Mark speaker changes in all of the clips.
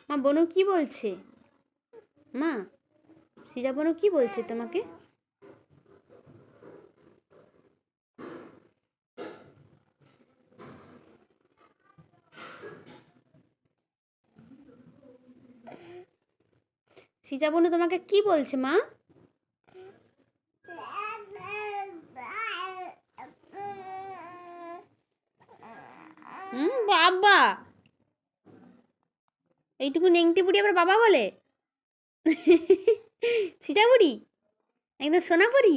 Speaker 1: মা বনু কি বলছে? মা সিজা বনু কি বলছে তোমাকে? সিজা বনু তোমাকে কি বলছে মা? বাবা এইটুকু নেংটি বুড়ি আবার বাবা বলে? সিজা বুড়ি একদম সোনা বুড়ি।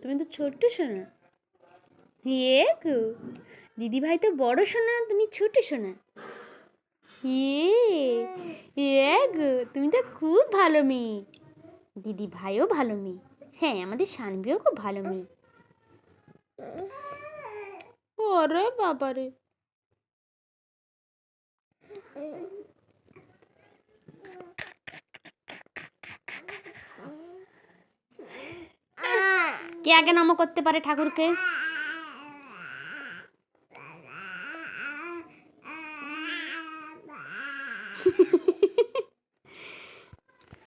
Speaker 1: তুমি তো ছোট্ট সোনা। ইয়ে গো, দিদি ভাই তো বড় সোনা, তুমি ছোট সোনা। ইয়ে গো, তুমি তো খুব ভালো মেয়ে। দিদি ভাইও ভালো মেয়ে। হ্যাঁ, আমাদের শানবিও খুব ভালো মেয়ে। ওরে বাবারে, কে আগে নম করতে পারে ঠাকুরকে?